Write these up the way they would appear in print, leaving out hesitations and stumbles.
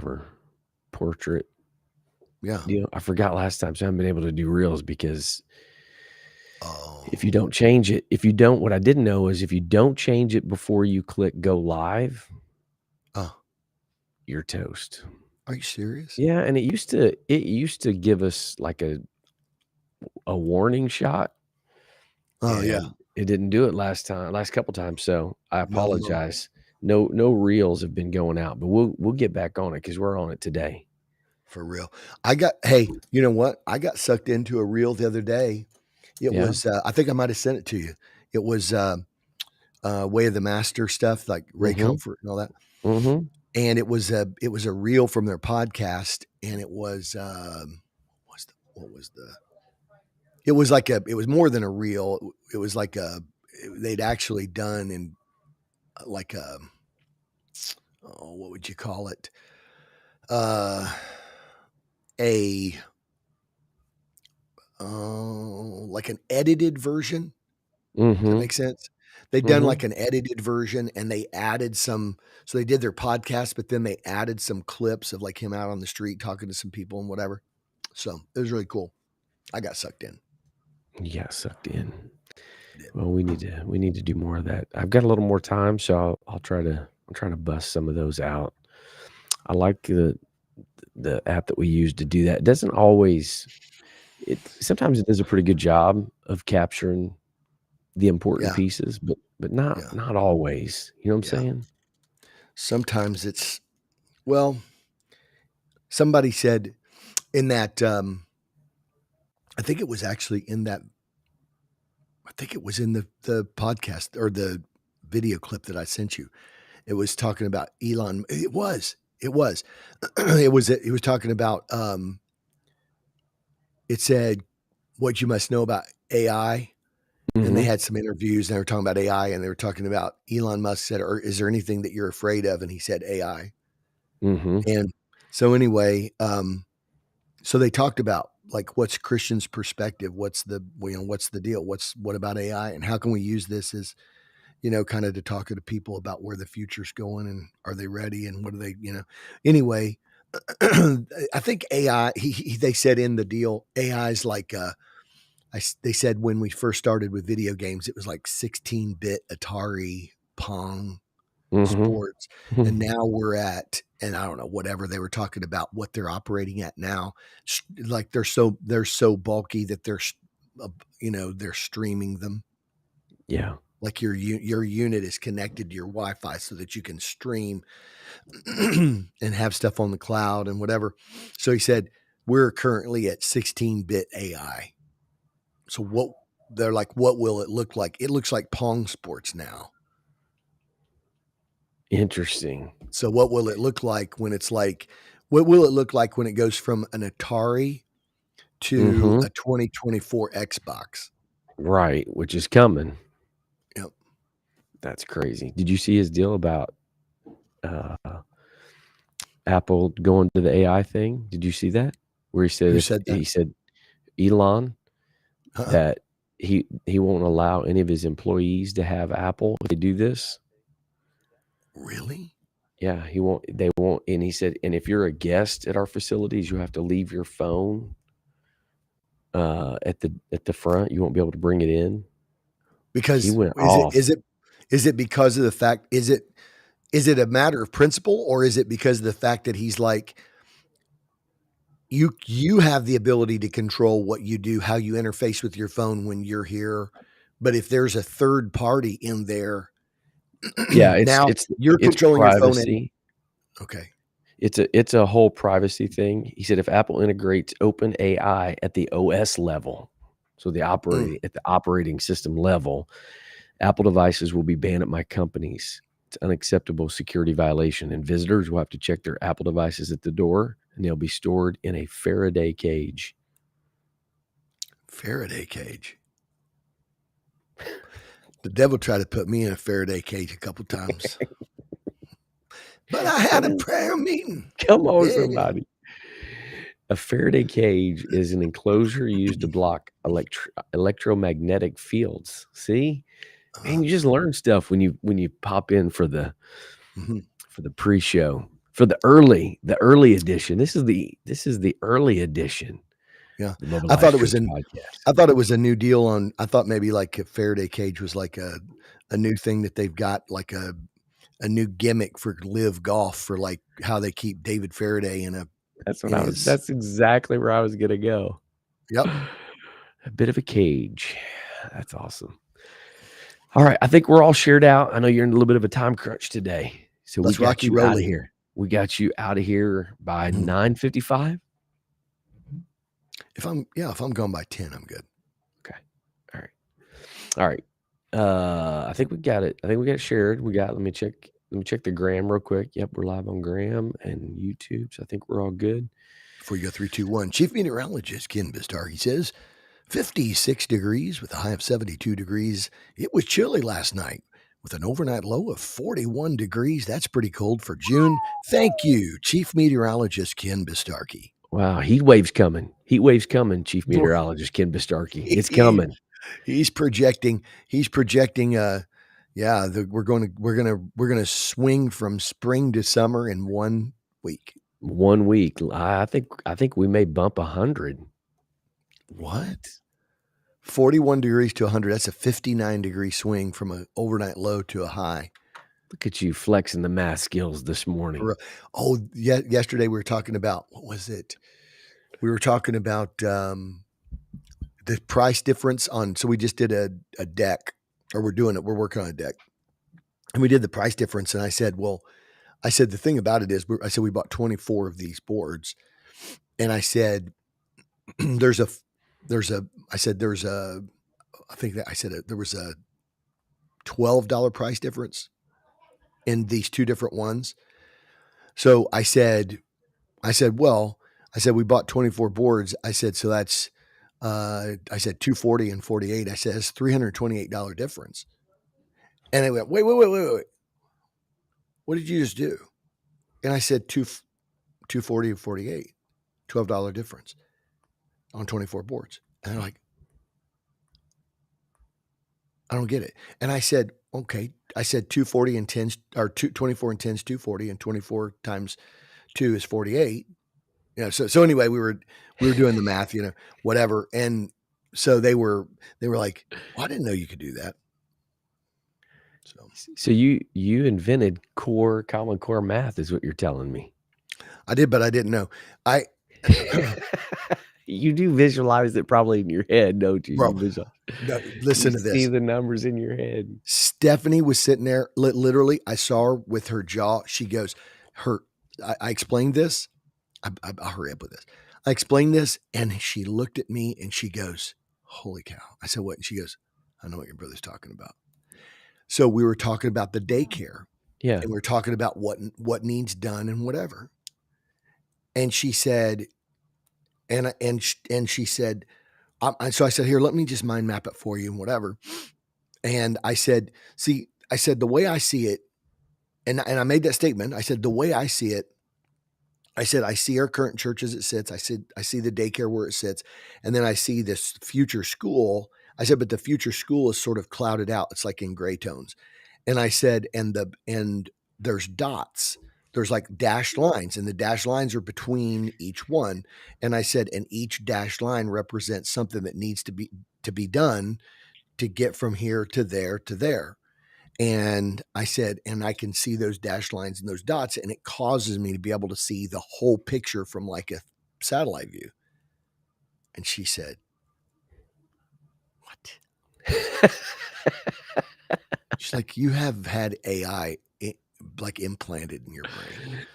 whatever portrait Yeah. deal. I forgot last time, so I haven't been able to do reels because if you Oh, don't change it, what I didn't know is if you don't change it before you click go live, you're toast. are you serious? Yeah, and it used to give us like a warning shot, Oh, yeah. and it didn't do it last couple times, so I No. apologize. No reels have been going out, but we'll get back on it because we're on it today. For real. Hey, you know what? I got sucked into a reel the other day. It Yeah. was, I think I might have sent it to you. It was Way of the Master stuff, like Ray Mhm. Comfort and all that. Mhm. And it was a reel from their podcast, and it was it was more than a reel. It was like they'd actually done in like what would you call it? A like an edited version. Does that Mhm. make sense? They'd done like an edited version, and they added some. So they did their podcast, but then they added some clips of like him out on the street talking to some people and whatever. So it was really cool. I got sucked in. You got sucked in. Yeah. Well, we need to do more of that. I've got a little more time, so I'm trying to bust some of those out. I like the app that we use to do that. It doesn't always. Sometimes it does a pretty good job of capturing the important Yeah. pieces, but Yeah. not always. You know what I'm Yeah. saying? Sometimes it's, well, somebody said in that, I think it was actually in that, I think it was in the podcast or the video clip that I sent you. It was talking about Elon. It was, it was talking about, it said what you must know about AI. And they Mhm. had some interviews and they were talking about AI, and they were talking about Elon Musk said, or is there anything that you're afraid of? And he said AI. Mhm. And so anyway, so they talked about like, what's Christian's perspective? What's the deal? What about AI, and how can we use this as, kind of to talk to people about where the future's going, and are they ready, and what are they, anyway, I think AI, they said in the deal, AI is like, they said when we first started with video games, it was like 16-bit Atari, Pong, Mhm. sports. And now we're at, and I don't know, whatever they were talking about, what they're operating at now. Like they're so bulky that they're streaming them. Yeah. Like your unit is connected to your Wi-Fi so that you can stream and have stuff on the cloud and whatever. So he said, we're currently at 16-bit AI. So what will it look like? It looks like Pong sports now. Interesting. So what will it look like when it's like, what will it look like when it goes from an Atari to Mhm. a 2024 Xbox? Right, which is coming. Yep. That's crazy. Did you see his deal about uh, Apple going to the AI thing? Did you see that? Where he said Who said that? Elon Uh-uh. that he won't allow any of his employees to have Apple if they do this. Really? Yeah, they won't, and he said, and if you're a guest at our facilities, you have to leave your phone at the front. You won't be able to bring it in. He Because went off. is it because of the fact, is it a matter of principle, or is it because of the fact that he's like, you have the ability to control what you do, how you interface with your phone when you're here, but if there's a third party in there, Yeah, now you're it's controlling your phone. privacy. Okay. It's a whole privacy thing. He said if Apple integrates open AI at the OS level, so the Mm. operating system level, Apple devices will be banned at my companies. It's unacceptable security violation, and visitors will have to check their Apple devices at the door, and they'll be stored in a Faraday cage. Faraday cage. The devil tried to put me in a Faraday cage a couple times, but I had a prayer meeting. Come on, Yeah. somebody. A Faraday cage is an enclosure used to block electromagnetic fields. See? Man, you just learn stuff when you pop in for the Mhm. pre-show. for the early edition. This is the early edition, Yeah. the I Mobilized thought it was Church an podcast. I thought it was a new deal on I thought maybe like a Faraday cage was like a new thing that they've got, like a new gimmick for live golf, for like how they keep David Faraday in his. That's exactly where I was gonna go. Yep. A bit of a cage. That's awesome. All right, I think we're all shared out. I know you're in a little bit of a time crunch today, so we Let's got rocky you out of roly. here. We got you out of here by Mhm. 9:55? If I'm going by 10, I'm good. Okay. All right. All right. I think we got it. I think we got it shared. Let me check the gram real quick. Yep, we're live on Gram and YouTube, so I think we're all good. Before you go 3, 2, 1, Chief Meteorologist Ken Bistargi says 56 degrees with a high of 72 degrees. It was chilly last night with an overnight low of 41 degrees. That's pretty cold for June. Thank you, Chief Meteorologist Ken Bistarki. Wow, heat waves coming. Heat waves coming, Chief Meteorologist Ken Bistarki. It's He, coming. he's projecting. He's projecting. Yeah, we're gonna swing from spring to summer in 1 week. 1 week. I think we may bump 100. What? 41 degrees to 100. That's a 59-degree swing from an overnight low to a high. Look at you flexing the math skills this morning. Oh, yeah. Yesterday we were talking about, what was it? We were talking about the price difference on. So we just did a deck, or we're doing it. We're working on a deck, and we did the price difference. And I said, the thing about it is, I said we bought 24 of these boards, and I said there was a $12 price difference in these two different ones. So I said, we bought 24 boards. I said, so that's, I said 240 and 48. I said, it's $328 difference. And they went, wait. What did you just do? And I said, 240 and 48, $12 difference on 24 boards. And they're like, I don't get it. And I said, okay. I said 240 and 10, or 24 and 10 is 240, and 24 times 2 is 48. So anyway, we were doing the math, whatever. And so they were like, well, I didn't know you could do that. So you invented common core math is what you're telling me. I did, but I didn't know. You do visualize it probably in your head, don't you? Bro, You visualize. no, listen You to see this. the numbers in your head. Stephanie was sitting there, literally, I saw her with her jaw. She goes, I explained this. I'll hurry up with this. I explained this, and she looked at me and she goes, holy cow. I said, what? And she goes, I know what your brother's talking about. So we were talking about the daycare. Yeah. And we were talking about what needs done and whatever. And she said, and she said, so I said, here, let me just mind map it for you and whatever. And I said, the way I see it, and I made that statement. I said, the way I see it, I said, I see our current church as it sits. I said, I see the daycare where it sits. And then I see this future school. I said, but the future school is sort of clouded out. It's like in gray tones. And I said, and there's dots. There's like dashed lines, and the dashed lines are between each one. And I said, and each dashed line represents something that needs to be done to get from here to there to there. And I said, and I can see those dashed lines and those dots, and it causes me to be able to see the whole picture from like a satellite view. And she said, what? She's like, you have had AI like implanted in your brain.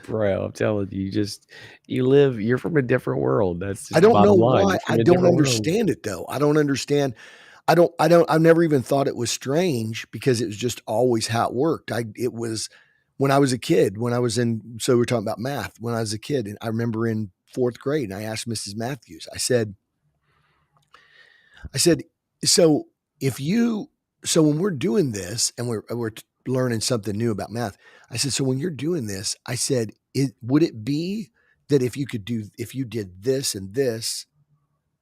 Bro, I'm telling you, you're from a different world. That's I just the don't know bottom line. why. You're I from a don't different world. understand it though. I don't understand. I've never even thought it was strange, because it was just always how it worked. It was when I was a kid, so we're talking about math. When I was a kid, and I remember in 4th grade, and I asked Mrs. Matthews, I said, so when we're doing this and we're learning something new about math, I said, so when you're doing this, I said, would it be that if you did this and this,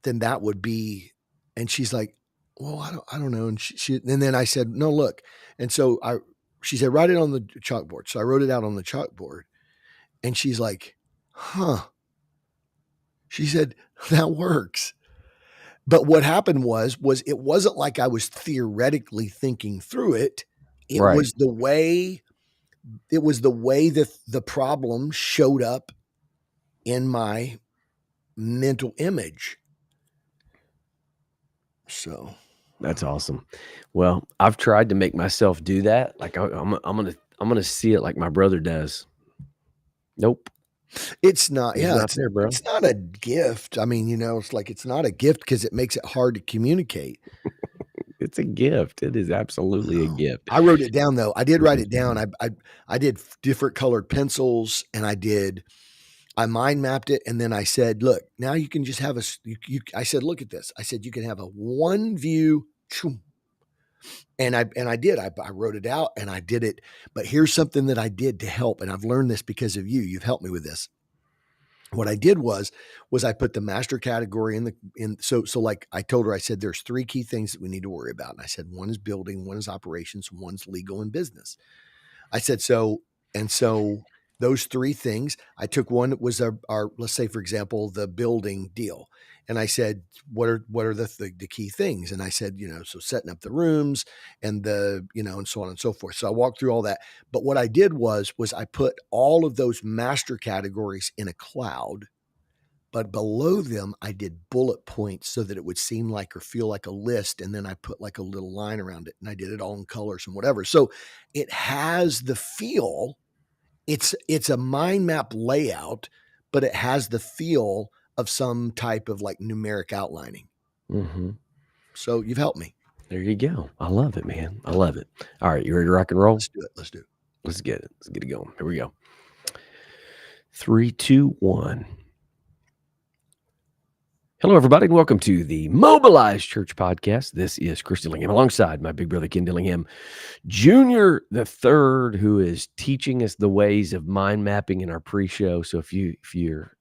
then that would be, and she's like, well, I don't know. And then I said, no, look. And so she said, write it on the chalkboard. So I wrote it out on the chalkboard. And she's like, huh. She said, that works. But what happened was it wasn't like I was theoretically thinking through it. It Right. was the way that the problem showed up in my mental image. So That's awesome. Well, I've tried to make myself do that. Like I'm gonna see it like my brother does. Nope, it's not, it's yeah, not there, bro. it's not a gift. I mean, it's like it's not a gift because it makes it hard to communicate. It's a gift. It is absolutely a No. gift. I wrote it down though. I did write Mhm. it down. I did different colored pencils, and I mind mapped it, and then I said, "Look, now you can just have I said, "Look at this." I said, "You can have a one view." And I did. I wrote it out and I did it. But here's something that I did to help, and I've learned this because of you. You've helped me with this. What I did was I put the master category so like I told her, I said there's three key things that we need to worry about. And I said one is building, one is operations, one's legal and business. I said, so those three things, I took one that was our let's say, for example, the building deal. And I said, what are the key things? And I said, so setting up the rooms and and so on and so forth. So I walked through all that. But what I did was I put all of those master categories in a cloud, but below them, I did bullet points so that it would seem like or feel like a list. And then I put like a little line around it, and I did it all in colors and whatever. So it has the feel. It's a mind map layout, but it has the feel of some type of like numeric outlining. Mhm. So you've helped me. There you go. I love it, man. I Yeah, love it. All right, you ready to rock and roll? let's do it. Let's do it. Let's get it. Let's get it going. Here we go. 3, 2, 1. Hello, everybody, and welcome to the Mobilized Church Podcast. This is Chris Dillingham alongside my big brother Ken Dillingham Jr. the third, who is teaching us the ways of mind mapping in our pre-show. So if you're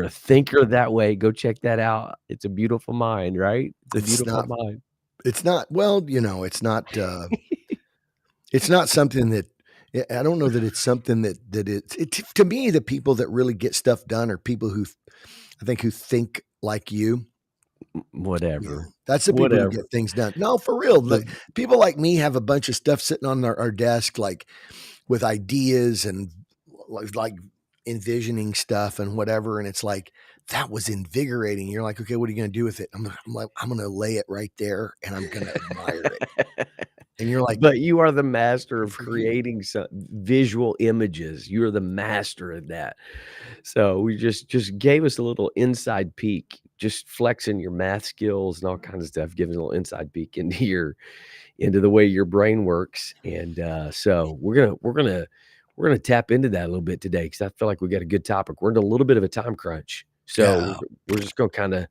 a thinker that way, go check that out. It's a beautiful mind, right? It's a It's beautiful not. mind. It's not. Well, it's not. It's not something that I don't know that it's something that to me, the people that really get stuff done are people who think like you. Whatever. That's the people who Whatever. get things done. No, for real. The People like me have a bunch of stuff sitting on our desk, like with ideas and like envisioning stuff and whatever. And it's like, that was invigorating. You're like, okay, what are you going to do with it? I'm going to lay it right there and I'm going to admire it. And you're like, But you are the master good of for you. creating visual images. You're the master of that. So we just gave us a little inside peek, just flexing your math skills and all kinds of stuff, giving a little inside peek into the way your brain works. And so we're gonna tap into that a little bit today because I feel like we got a good topic. We're in a little bit of a time crunch. So Yeah. we're just gonna kind of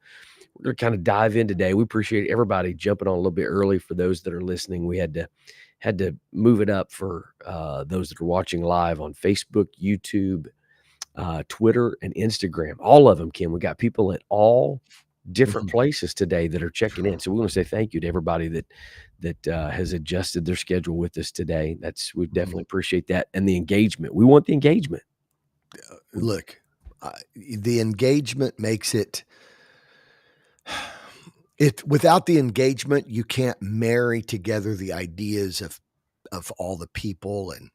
we're going to kind of dive in today. We appreciate everybody jumping on a little bit early. For those that are listening, we had to move it up for those that are watching live on Facebook, YouTube, Twitter, and Instagram. All of them, Kim. We got people at all different Mhm. places today that are checking in. So we want to say thank you to everybody that has adjusted their schedule with us today. We Mhm. definitely appreciate that, and the engagement. We want the engagement. Look, the engagement makes it. Without the engagement, you can't marry together the ideas of all the people, and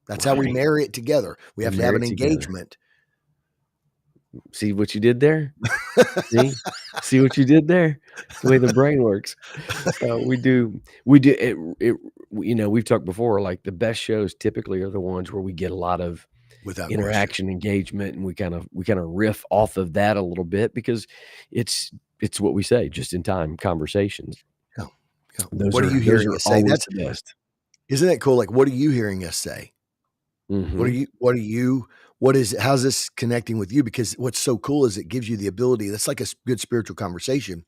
that's how we Right. marry it together. We We have to have marry an it together. engagement. See what you did there? See? See what you did there? It's the way the brain works. So we do we've talked before, like, the best shows typically are the ones where we get a lot of Without question. interaction, engagement, and we kinda riff off of that a little bit because it's what we say, just in time conversations. Yeah, yeah. Those What are are you those hearing are us say? always the best. Isn't that cool? Like, what are you hearing us say? Mhm. How's this connecting with you? Because what's so cool is it gives you the ability. That's like a good spiritual conversation.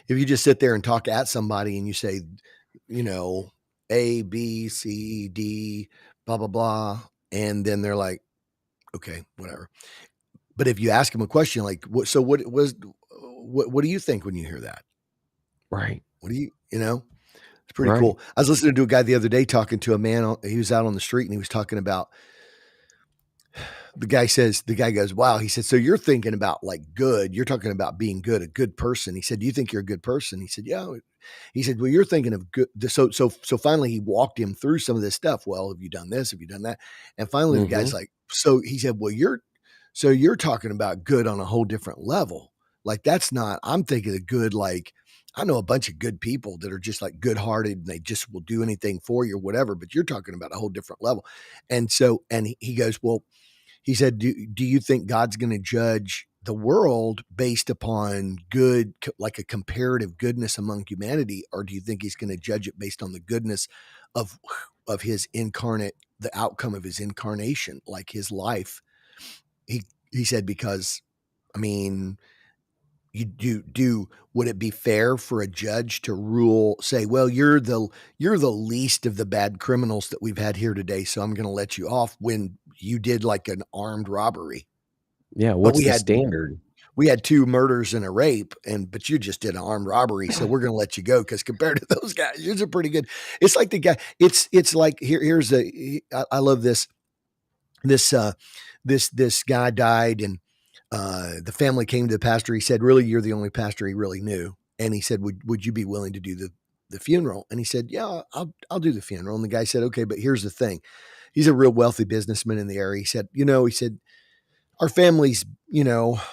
If you just sit there and talk at somebody and you say, you know, A, B, C, D, blah, blah, blah. And then they're like, okay, whatever. But if you ask them a question like, what do you think when you hear that? Right, What do it's pretty right. cool. I was listening to a guy the other day talking to a man. He was out on the street and he was talking about the guy goes, wow. He said, so you're thinking about like good. You're talking about being good, a good person. He said, do you think you're a good person? He said, yeah. He said, well, you're thinking of good. So finally he walked him through some of this stuff. Well, have you done this? Have you done that? And finally the guy's Mhm. like, so he said, well, you're talking about good on a whole different level. Like that's not, I'm thinking of good, like, I know a bunch of good people that are just like good hearted and they just will do anything for you or whatever, but you're talking about a whole different level. And so, and he goes, well, he said, do you think God's going to judge the world based upon good, like a comparative goodness among humanity? Or do you think he's going to judge it based on the goodness of, of his incarnate, the outcome of his incarnation, like his life? He, he said, because I mean, you do would it be fair for a judge to rule, say, well, you're the least of the bad criminals that we've had here today, so I'm going to let you off when you did like an armed robbery, Yeah, but what's the standard? we had two murders and a rape, and but you just did an armed robbery, so we're going to let you go because compared to those guys, yours are pretty good. It's like the guy. It's like here's I love this this guy died, and the family came to the pastor. He said, really, you're the only pastor he really knew. And he said, would you be willing to do the funeral? And he said, yeah, I'll do the funeral. And the guy said, okay, but here's the thing. He's a real wealthy businessman in the area. He said, he said, our family's,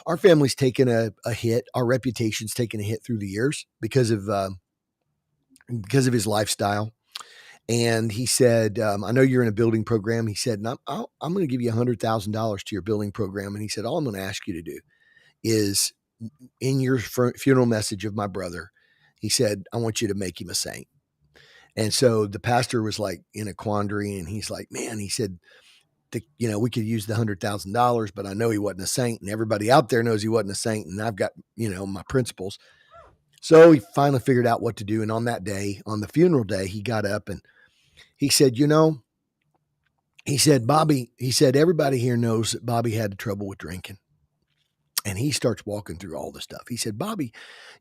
our family's taken a hit. Our reputation's taken a hit through the years because of his lifestyle. And he said, I know you're in a building program. He said, and I'm going to give you $100,000 to your building program. And he said, all I'm going to ask you to do is in your funeral message of my brother, he said, I want you to make him a saint. And so the pastor was like in a quandary, and he's like, man, he said, we could use the $100,000, but I know he wasn't a saint, and everybody out there knows he wasn't a saint, and I've got, my principles. So he finally figured out what to do. And on that day, on the funeral day, he got up and he said, he said, Bobby, he said, everybody here knows that Bobby had trouble with drinking. And he starts walking through all the stuff. He said, Bobby,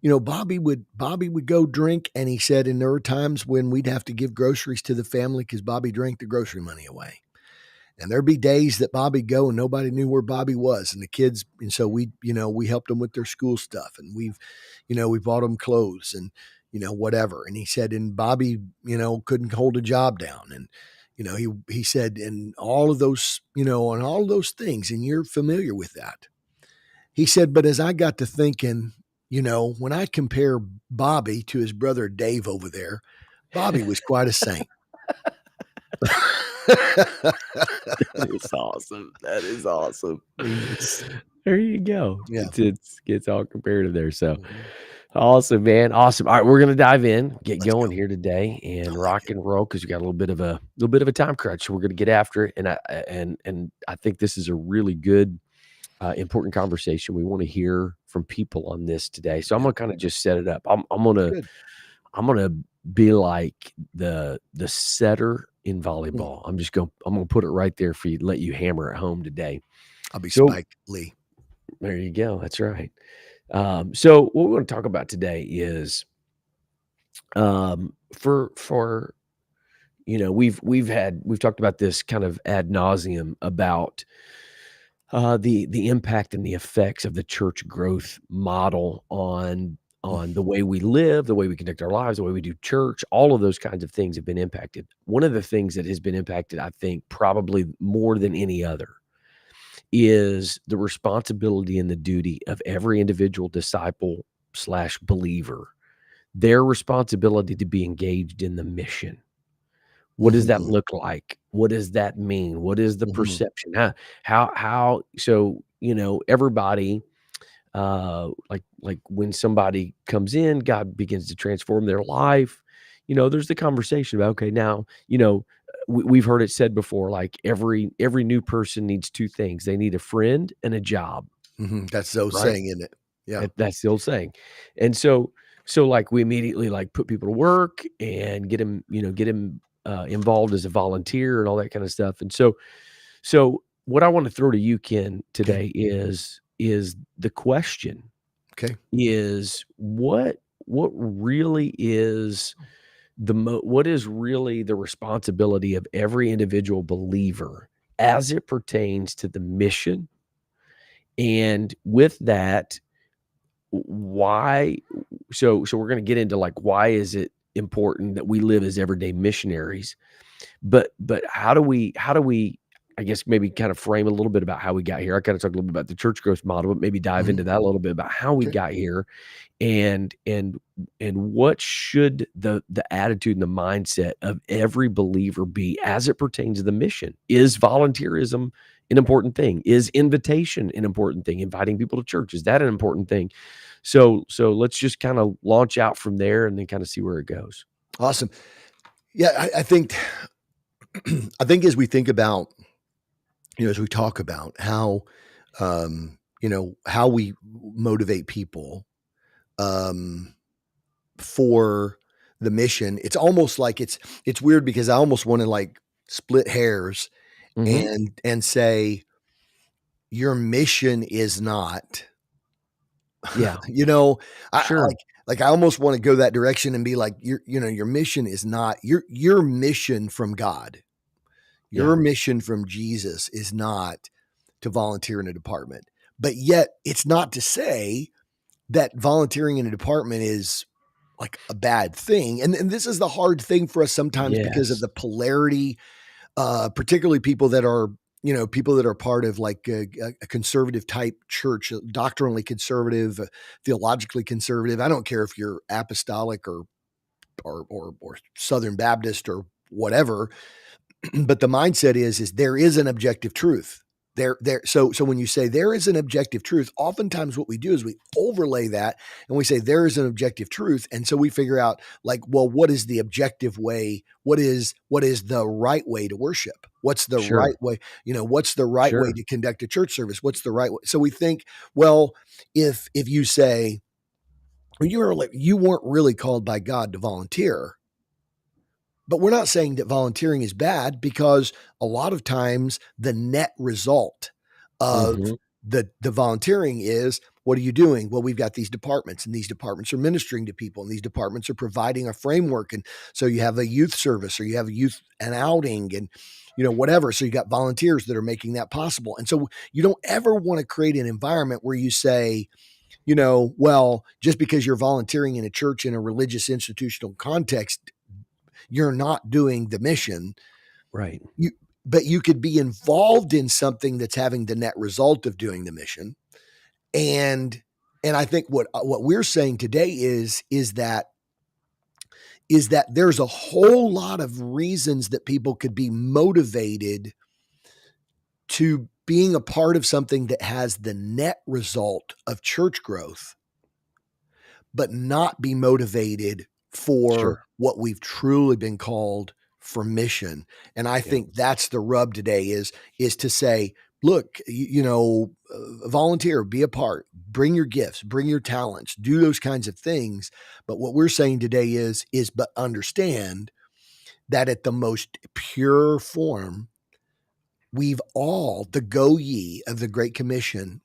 Bobby would go drink. And he said, and there were times when we'd have to give groceries to the family because Bobby drank the grocery money away. And there'd be days that Bobby'd go and nobody knew where Bobby was. And the kids, and so we helped them with their school stuff, and we bought them clothes and, whatever. And he said, and Bobby, couldn't hold a job down. And, he said, and all of those, and all of those things, and you're familiar with that. He said, but as I got to thinking, when I compare Bobby to his brother Dave over there, Bobby was quite a saint. That is awesome. That is awesome. There you go. Yeah. It's all comparative there. So Mhm. awesome, man. Awesome. All right, we're gonna dive in, get Let's going go. here today, I and like rock it. and roll because we got a little bit of a time crunch. So we're gonna get after it, and I think this is a really good, important conversation. We want to hear from people on this today. So I'm Yeah. gonna kind of just set it up. Good. I'm gonna be like the setter in Mm. volleyball. I'm gonna put it right there for you, let you hammer at home today. I'll be So Spike Lee. there you go. That's right. So what we want to talk about today is for we've talked about this kind of ad nauseum about the impact and the effects of the church growth model on the way we live, the way we conduct our lives, the way we do church. All of those kinds of things have been impacted. One of the things that has been impacted, I think, probably more than any other, is the responsibility and the duty of every individual disciple slash believer, their responsibility to be engaged in the mission. What does that Mhm. look like? What does that mean? What is the Mhm. perception? How so, everybody, like when somebody comes in, God begins to transform their life. There's the conversation about, okay, now, we've heard it said before, like every new person needs two things. They need a friend and a job, Mhm. That's so right? saying, isn't it? Yeah. That's the old saying. And so like we immediately like put people to work and get him involved as a volunteer and all that kind of stuff. And so what I want to throw to you, Ken, Okay. today is the question Okay. is what really is what is really the responsibility of every individual believer as it pertains to the mission, and with that, why so we're gonna get into, like, why is it important that we live as everyday missionaries, but how do we, I guess, maybe kind of frame a little bit about how we got here. I kinda talked a little bit about the church growth model, but maybe dive Mhm. into that a little bit about how we Okay. got here, and and and what should the attitude and the mindset of every believer be as it pertains to the mission? Is volunteerism an important thing? Is invitation an important thing? Inviting people to church, is that an important thing? So let's just kinda launch out from there and then kinda see where it goes. Awesome. Yeah, I think I think as we think about, as we talk about how, how we motivate people, um, for the mission, it's almost like it's weird because I almost want to like split hairs Mhm. and say your mission is not, Yeah. you know, I Sure. like I almost want to go that direction and be like your mission is not your mission from God. Yeah. Your mission from Jesus is not to volunteer in a department. But yet it's not to say that volunteering in a department is like a bad thing. And this is the hard thing for us sometimes because of Yes. the polarity, particularly people that are part of like a conservative type church, doctrinally conservative, theologically conservative. I don't care if you're apostolic or Southern Baptist or whatever, but the mindset is there is an objective truth there. So when you say there is an objective truth, oftentimes what we do is we overlay that and we say there is an objective truth, and so we figure out like, well, what is the objective way? What is the right way to worship? What's the right Sure. way? What's the right way Sure. to conduct a church service? What's the right way? So we think, well, if you say, well, you weren't really called by God to volunteer, but we're not saying that volunteering is bad, because a lot of times the net result of Mhm. the volunteering is, what are you doing? Well, we've got these departments, and these departments are ministering to people, and these departments are providing a framework. And so you have a youth service, or you have a youth an outing, and whatever. So you got volunteers that are making that possible. And so you don't ever want to create an environment where you say, well, just because you're volunteering in a church in a religious institutional context, you're not doing the mission. Right. You but you could be involved in something that's having the net result of doing the mission. And I think what we're saying today is that there's a whole lot of reasons that people could be motivated to being a part of something that has the net result of church growth, but not be motivated for Sure. what we've truly been called for mission. And I Yeah. think that's the rub today is to say, look, volunteer, be a part, bring your gifts, bring your talents, do those kinds of things. But what we're saying today is but understand that at the most pure form, we've all, the go ye of the Great Commission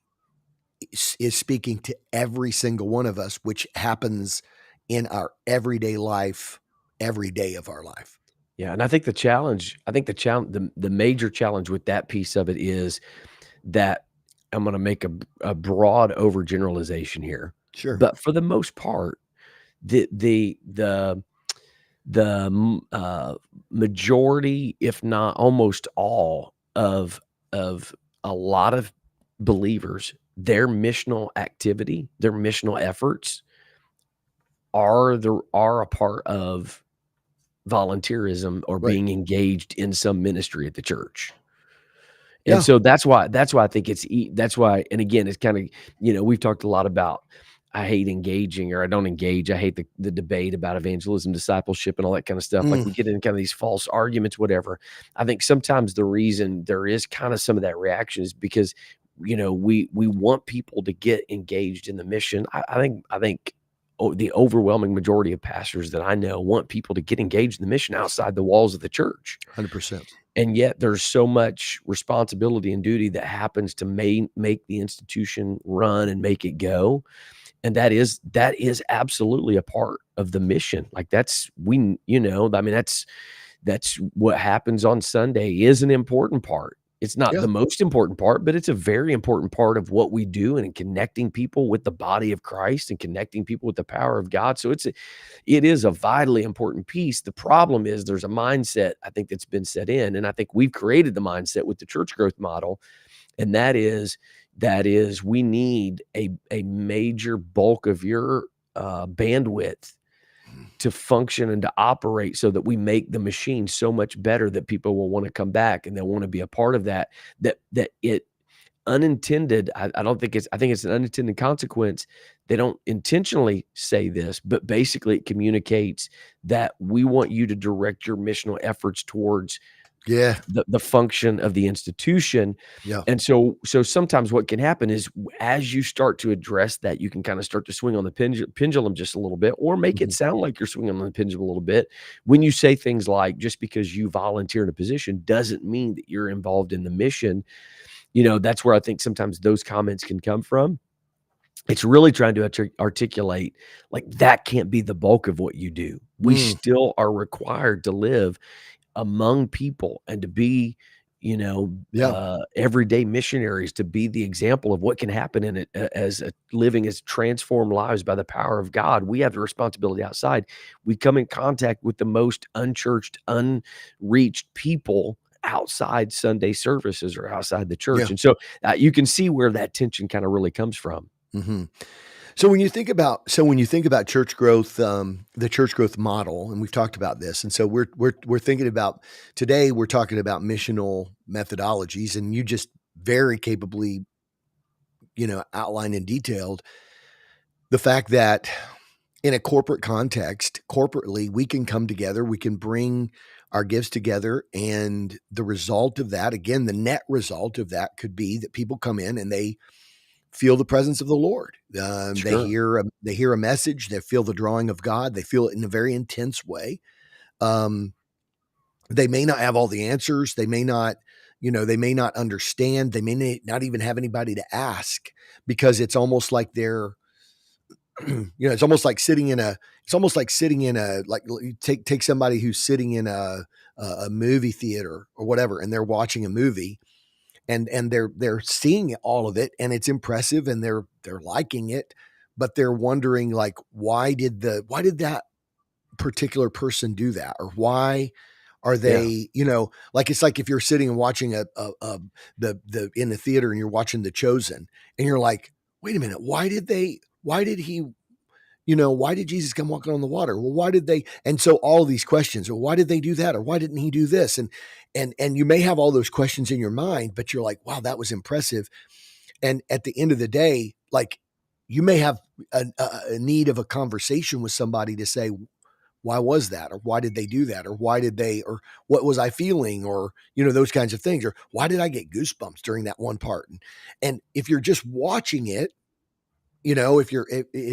is speaking to every single one of us, which happens in our everyday life, every day of our life. Yeah, and I think the major challenge with that piece of it is that I'm gonna make a broad overgeneralization here, Sure. but for the most part, the majority, if not almost all of a lot of believers, their missional activity, their missional efforts are a part of volunteerism or Right. being engaged in some ministry at the church. And Yeah. so that's why I think that's why, and again, it's kinda, we've talked a lot about, I hate engaging or I don't engage. I hate the debate about evangelism, discipleship, and all that kind of stuff. Like, Mm, we get into kind of these false arguments, whatever. I think sometimes the reason there is kind of some of that reaction is because, we want people to get engaged in the mission. I think the overwhelming majority of pastors that I know want people to get engaged in the mission outside the walls of the church. 100%. And yet there's so much responsibility and duty that happens to make the institution run and make it go, and that is absolutely a part of the mission. Like, I mean, that's what happens on Sunday is an important part. It's not Yeah. the most important part, but it's a very important part of what we do and in connecting people with the body of Christ and connecting people with the power of God. So it is a vitally important piece. The problem is there's a mindset I think that's been set in, and I think we've created the mindset with the church growth model, and that is we need a major bulk of your bandwidth to function and to operate so that we make the machine so much better that people will want to come back and they'll want to be a part of that. That it unintended. I don't think it's. I think it's an unintended consequence. They don't intentionally say this, but basically it communicates that we want you to direct your missional efforts towards Yeah. the function of the institution. Yeah. And so sometimes what can happen is as you start to address that, you can kind of start to swing on the pendulum just a little bit, or make it Mhm. sound like you're swinging on the pendulum a little bit when you say things like, just because you volunteer in a position doesn't mean that you're involved in the mission. That's where I think sometimes those comments can come from. It's really trying to articulate, like, that can't be the bulk of what you do. We Mm. still are required to live among people and to be, Yeah. everyday missionaries, to be the example of what can happen in it, as living as transformed lives by the power of God. We have the responsibility outside. We come in contact with the most unchurched, unreached people outside Sunday services or outside the church. Yeah. And so you can see where that tension kind of really comes from. Mhm. So when you think about church growth, the church growth model, and we've talked about this, and so we're thinking about today. We're talking about missional methodologies, and you just very capably, outlined and detailed the fact that in a corporate context, corporately, we can come together, we can bring our gifts together, and the result of that, again, the net result of that could be that people come in and they feel the presence of the Lord. They Sure. hear a message. They feel the drawing of God. They feel it in a very intense way. Um, they may not have all the answers. They may not understand. They not even have anybody to ask because it's almost like they're, it's almost like sitting in a like you take somebody who's sitting in a movie theater or whatever, and they're watching a movie and they're seeing all of it and it's impressive and they're liking it, but they're wondering like why did that particular person do that, or why are Yeah. they, like it's like if you're sitting and watching a the in the theater and you're watching The Chosen and you're like, wait a minute, why did Jesus come walking on the water? Well, why did they? And so all these questions, well, why did they do that? Or why didn't he do this? And you may have all those questions in your mind, but you're like, wow, that was impressive. And at the end of the day, like you may have a need of a conversation with somebody to say, why was that? Or why did they do that? Or or what was I feeling? Or, those kinds of things. Or why did I get goosebumps during that one part? And if you're just watching it, if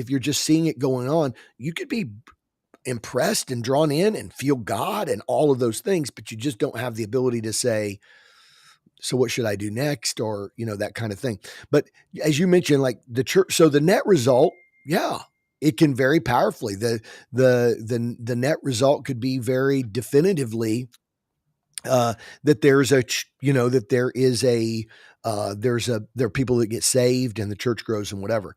you're just seeing it going on, you could be impressed and drawn in and feel God and all of those things, but you just don't have the ability to say, so what should I do next? Or, that kind of thing. But as you mentioned, like the church, so the net result, yeah, it can vary powerfully. The net result could be very definitively that there's a that there are people that get saved and the church grows and whatever.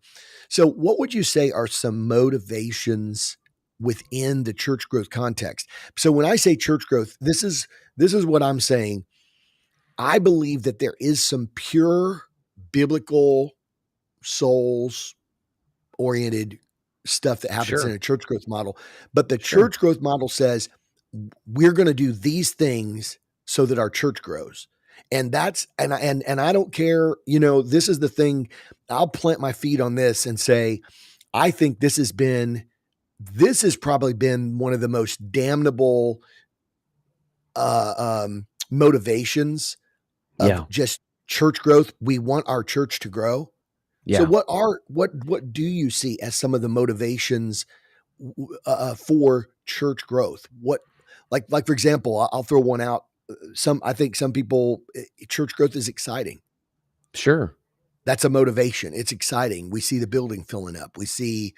So what would you say are some motivations within the church growth context? So when I say church growth, this is what I'm saying. I believe that there is some pure biblical souls oriented stuff that happens in Sure. a church growth model, but the Sure. church growth model says we're going to do these things so that our church grows. And that's and I don't care, this is the thing. I'll plant my feet on this and say I think this has probably been one of the most damnable motivations of Yeah. just church growth. We want our church to grow. So Yeah. what do you see as some of the motivations for church growth? What like for example, I'll throw one out. I think some people church growth is exciting. Sure. That's a motivation. It's exciting. We see the building filling up. We see,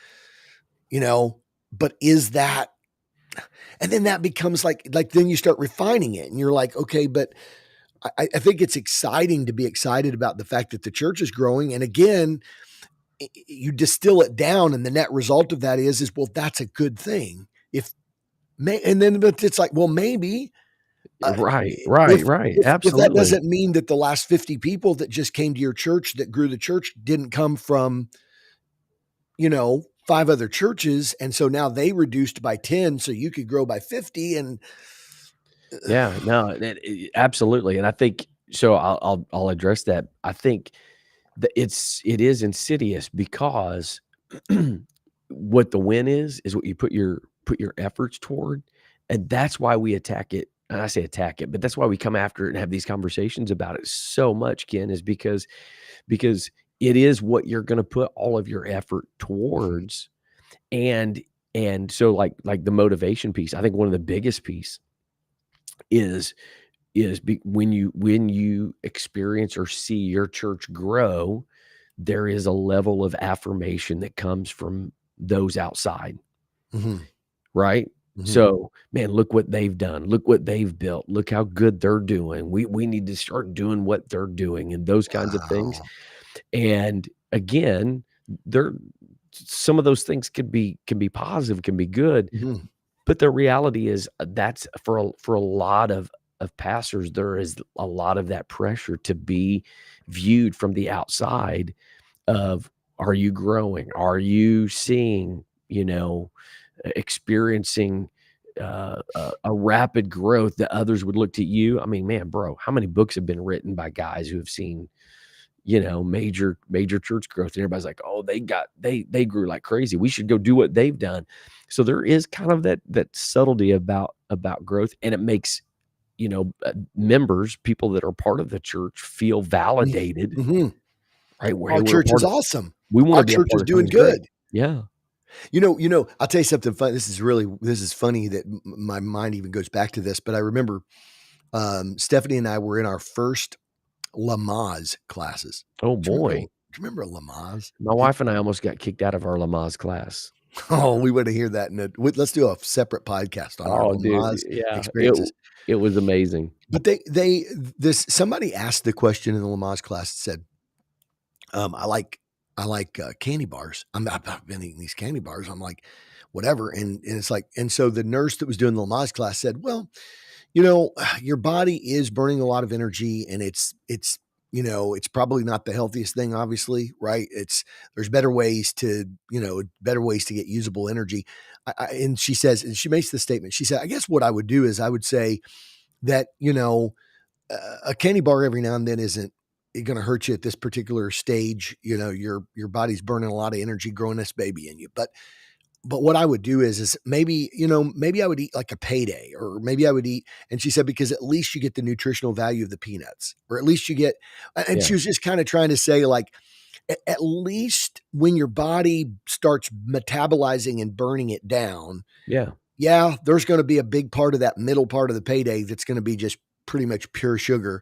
you know, but is that, and then that becomes like then you start refining it and you're like, okay, but I think it's exciting to be excited about the fact that the church is growing. And again, you distill it down, and the net result of that is well, that's a good thing. If and then but it's like, well, maybe Right, if right, right, if that absolutely. doesn't mean that the last 50 people that just came to your church that grew the church didn't come from, 5 other churches, and so now they reduced by 10 so you could grow by 50 and Yeah, no, absolutely, and I think so I'll address that. I think that it is insidious because what the win is what you put your efforts toward, and that's why we attack it. And I say attack it, but that's why we come after it and have these conversations about it so much, Ken, is because it is what you're gonna put all of your effort Mhm, towards, and so, like the motivation piece, I think one of the biggest piece is when you experience or see your church grow, there is a level of affirmation that comes from those outside, mhm, right? mhm. So, man, look what they've done. Look what they've built. Look how good they're doing. We need to start doing what they're doing and those kinds of things. Wow. And again, there some of those things can be positive, can be good, Mhm, but the reality is, that's for a lot of pastors, there is a lot of that pressure to be viewed from the outside of, are you growing? Are you seeing, experiencing, a rapid growth that others would look to you? I mean, man, bro, how many books have been written by guys who have seen, major church growth, and everybody's like, "Oh, they grew like crazy. We should go do what they've done." So there is kind of that subtlety about growth, and it makes, members, people that are part of the church feel mm, validated, mhm. right? Where, "Hey, Our we're a church is part of awesome. we wanna Our be a church part is of doing something great." good. Yeah. I'll tell you something fun. This is funny that my mind even goes back to this, but I remember Stephanie and I were in our first Lamaze classes. Oh, Do you remember? boy. Do you remember Lamaze? My wife and I almost got kicked out of our Lamaze class. Oh, we want to hear that. Let's do a separate podcast on our Oh, dude, Lamaze yeah. experiences. It was amazing. But this somebody asked the question in the Lamaze class. Said, I like candy bars. I've been eating these candy bars. I'm like, whatever. And it's like, and so the nurse that was doing the Lamaze class said, well, your body is burning a lot of energy, and it's it's probably not the healthiest thing, obviously, right? There's better ways to, better ways to get usable energy. And she says, and she makes the statement, she said, I guess what I would do is I would say that, a candy bar every now and then isn't going to hurt you at this particular stage. Your body's burning a lot of energy growing this baby in you. But what I would do is maybe, maybe I would eat like a payday, or maybe I would eat. And she said, because at least you get the nutritional value of the peanuts, or at least you get, and Yeah. she was just kind of trying to say, like, at least when your body starts metabolizing and burning it down, Yeah. yeah, there's going to be a big part of that middle part of the payday that's going to be just pretty much pure sugar,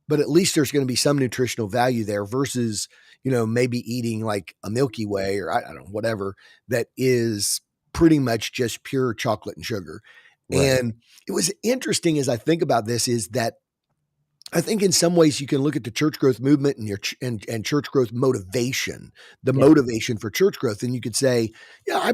but at least there's going to be some nutritional value there versus, maybe eating like a Milky Way, or I don't know, whatever, that is pretty much just pure chocolate and sugar. Right. And it was interesting as I think about this is that I think in some ways you can look at the church growth movement and and church growth motivation, the Yeah. motivation for church growth, and you could say, yeah, I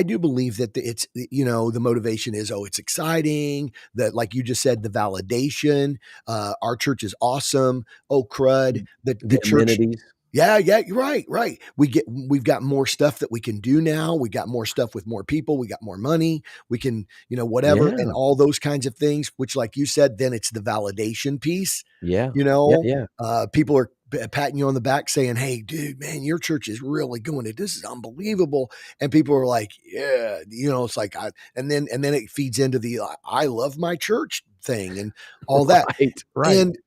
do believe that it's, the motivation is, oh, it's exciting, that, like you just said, the validation, our church is awesome, oh crud, the The church. amenities. Yeah, yeah, you're right, right. We've got more stuff that we can do now. We got more stuff with more people. We got more money. We can, whatever, and Yeah. all those kinds of things. Which, like you said, then it's the validation piece. Yeah. You Yeah, know, yeah. people are patting you on the back, saying, "Hey, dude, man, your church is really doing it. This is unbelievable." And people are like, "Yeah," it's like, and then it feeds into the "I love my church" thing and all that, Right, right. and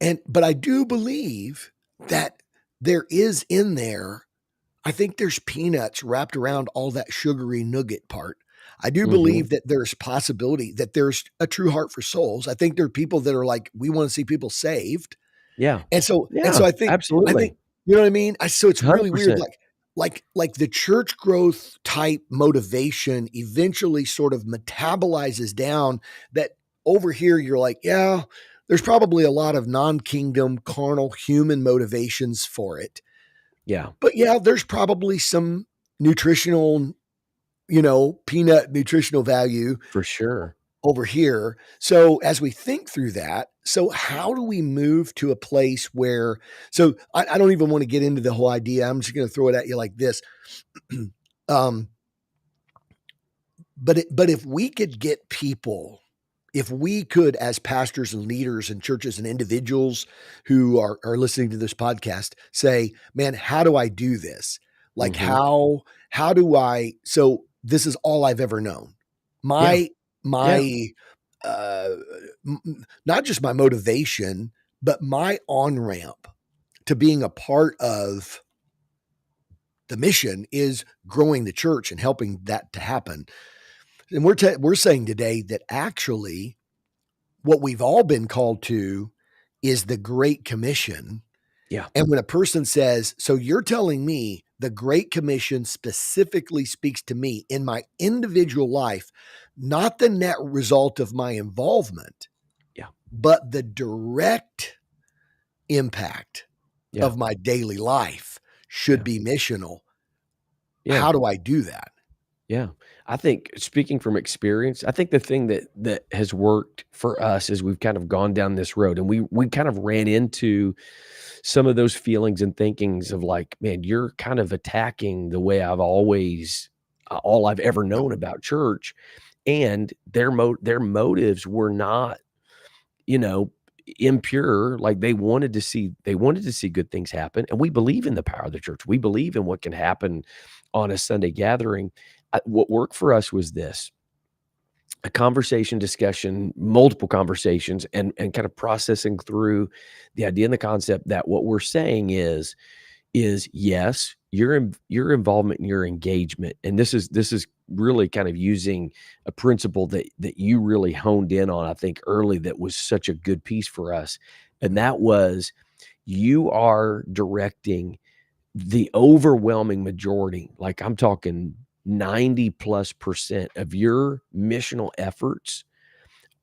and but I do believe that there is in there, I think there's peanuts wrapped around all that sugary nougat part. I do Mhm. believe that there's possibility that there's a true heart for souls. I think there are people that are like, we want to see people saved. Yeah. And so Yeah, I think, absolutely. you know what I mean? So it's really weird. 100%. Like the church growth type motivation eventually sort of metabolizes down that over here, you're like, yeah, there's probably a lot of non-kingdom, carnal, human motivations for it. Yeah, But yeah, there's probably some nutritional, peanut nutritional value for sure. over here. So as we think through that, so how do we move to a place where, so I don't even want to get into the whole idea. I'm just going to throw it at you like this. um, but if we could get people, if we could, as pastors and leaders and churches and individuals who are listening to this podcast, say, man, how do I do this? Like Mhm. how do I, so this is all I've ever known. Yeah, yeah, My uh not just my motivation, but my on-ramp to being a part of the mission is growing the church and helping that to happen. And we're saying today that actually what we've all been called to is the Great Commission. yeah, And when a person says, so you're telling me the Great Commission specifically speaks to me in my individual life, not the net result of my involvement, yeah, but the direct impact yeah, of my daily life should yeah, be missional. yeah. How do I do that? Yeah. I think speaking from experience, I think the thing that has worked for us is we've kind of gone down this road and we kind of ran into some of those feelings and thinkings of like, man, you're kind of attacking the way I've always all I've ever Yep. known about church. And their motives were not, you know, impure. Like they wanted to see good things happen. And we believe in the power of the church. We believe in what can happen on a Sunday gathering. What worked for us was this: a conversation, discussion, multiple conversations, and kind of processing through the idea and the concept that what we're saying is yes, your involvement and your engagement, and this is really kind of using a principle that you really honed in on, I think, early, that was such a good piece for us, and that was you are directing the overwhelming majority, like I'm talking 90 plus percent of your missional efforts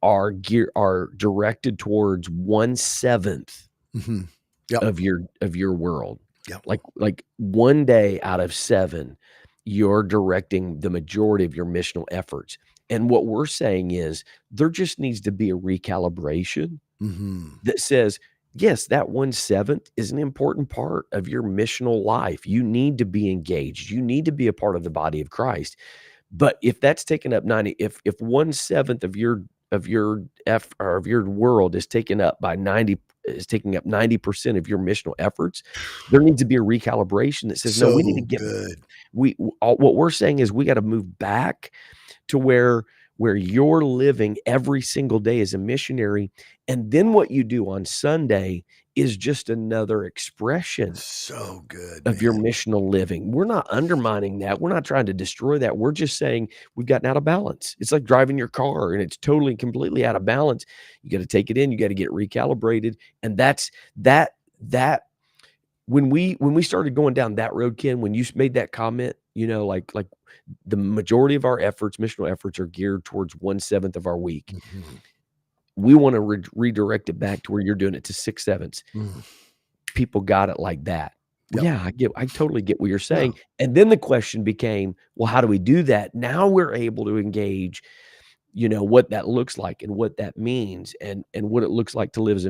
are directed towards 1/7 Mm-hmm. Yep. of your world. Yep. Like 1 day out of 7, you're directing the majority of your missional efforts. And what we're saying is there just needs to be a recalibration Mm-hmm. that says, yes, that 1/7 is an important part of your missional life. You need to be engaged. You need to be a part of the body of Christ. But if that's taken up 90, if 1/7 of your world is taken up by 90 is taking up 90% of your missional efforts, there needs to be a recalibration that says, no, we need to So get good. what we're saying is we got to move back to where you're living every single day as a missionary, and then what you do on Sunday is just another expression So good, of your man. missional living. We're not undermining that. We're not trying to destroy that. We're just saying we've gotten out of balance. It's like driving your car and it's totally completely out of balance. You got to take it in, you got to get recalibrated. And that's that when we started going down that road, Ken, when you made that comment, like the majority of our efforts, missional efforts, are geared towards 1/7 of our week. Mhm. We want to redirect it back to where you're doing it to 6/7. Mm. People got it like that. Well, Yep. yeah, I totally get what you're Yeah. saying. And then the question became, well, how do we do that? Now we're able to engage, what that looks like and what that means and what it looks like to live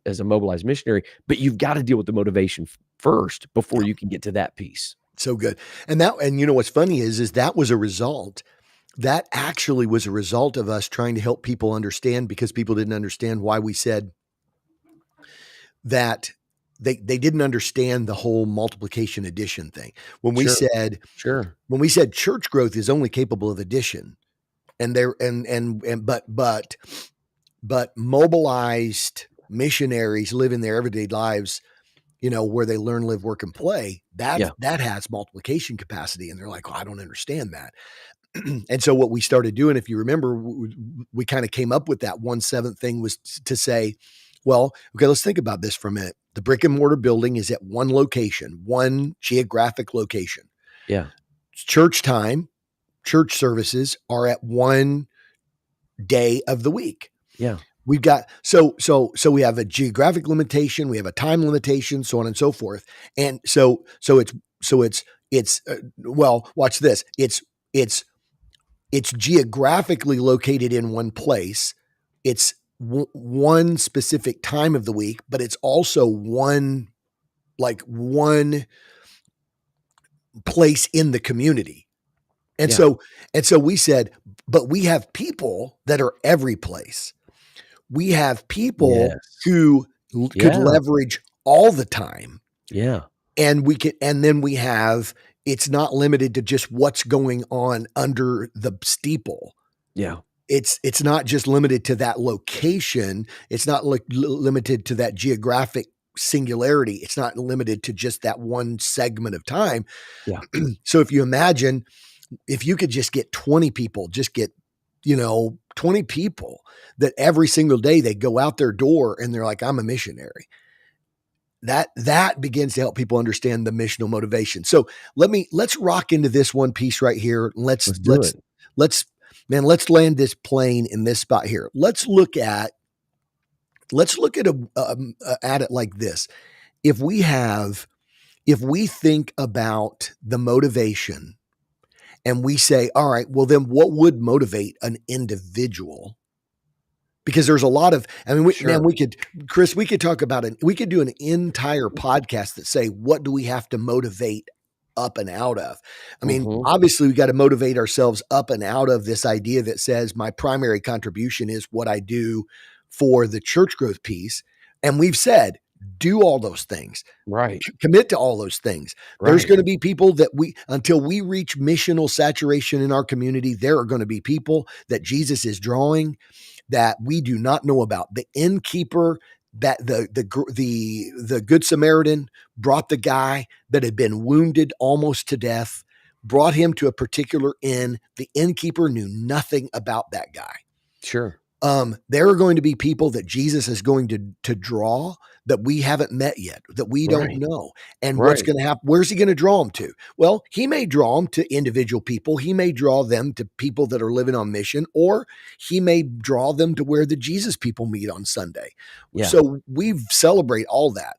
as a mobilized missionary. But you've got to deal with the motivation first before Yep. you can get to that piece. So good. And what's funny is that was a result. That actually was a result of us trying to help people understand, because people didn't understand why we said that. They didn't understand the whole multiplication addition thing. When we Sure. said Sure. when we said church growth is only capable of addition, and there and but mobilized missionaries living their everyday lives, where they learn, live, work, and play, Yeah. that has multiplication capacity. And they're like, oh, I don't understand that. And so what we started doing, if you remember, we kind of came up with that 1/7 thing, was to say, well, okay, let's think about this for a minute. The brick and mortar building is at one location, one geographic location. Yeah. Church time, church services are at one day of the week. Yeah. We've got so we have a geographic limitation, we have a time limitation, so on and so forth. And well, watch this. It's geographically located in one place. It's one specific time of the week, but it's also one place in the community. And Yeah. so we said, but we have people that are every place. We have people Yes. who could Yeah. leverage all the time, Yeah. and then we have, it's not limited to just what's going on under the steeple. Yeah. It's not just limited to that location. It's not limited to that geographic singularity. It's not limited to just that one segment of time. Yeah. So if you imagine, if you could just get 20 people, just get, 20 people that every single day they go out their door and they're like, I'm a missionary. That begins to help people understand the missional motivation. So let's rock into this one piece right here. Let's do it. Let's let's land this plane in this spot here. Let's look at at it like this. If we think about the motivation and we say, all right, well, then what would motivate an individual? Because there's a lot of, I mean, Sure. Chris, we could talk about it. We could do an entire podcast that say, what do we have to motivate up and out of? I mean, Mhm. obviously we got to motivate ourselves up and out of this idea that says my primary contribution is what I do for the church growth piece. And we've said, do all those things. Right. Commit to all those things. There's Right. going to be people that until we reach missional saturation in our community, there are going to be people that Jesus is drawing that we do not know about. The innkeeper, that the Good Samaritan brought the guy that had been wounded almost to death, brought him to a particular inn. The innkeeper knew nothing about that guy. Sure. There are going to be people that Jesus is going to draw that we haven't met yet, that we don't Right. know. And what's Right. going to happen? Where's he going to draw them to? Well, he may draw them to individual people. He may draw them to people that are living on mission, or he may draw them to where the Jesus people meet on Sunday. Yeah. So we celebrate all that.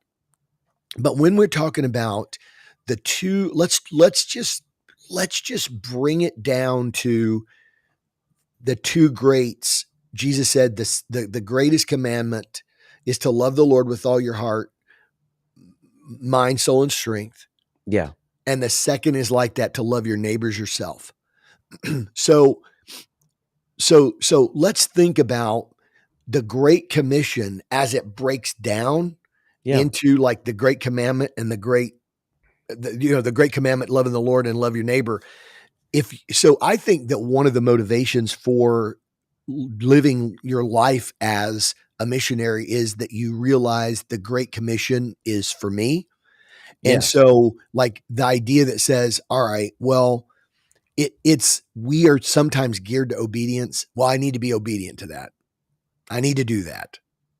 But when we're talking about the two, let's just bring it down to the two greats. Jesus said this, the greatest commandment is to love the Lord with all your heart, mind, soul, and strength. Yeah. And the second is like that, to love your neighbors yourself. So let's think about the Great Commission as it breaks down Yeah. into like the Great Commandment and the Great Commandment, loving the Lord and love your neighbor. I think that one of the motivations for living your life as a missionary is that you realize the Great Commission is for me. And Yes. so like the idea that says, all right, well, we are sometimes geared to obedience. Well, I need to be obedient to that. I need to do that.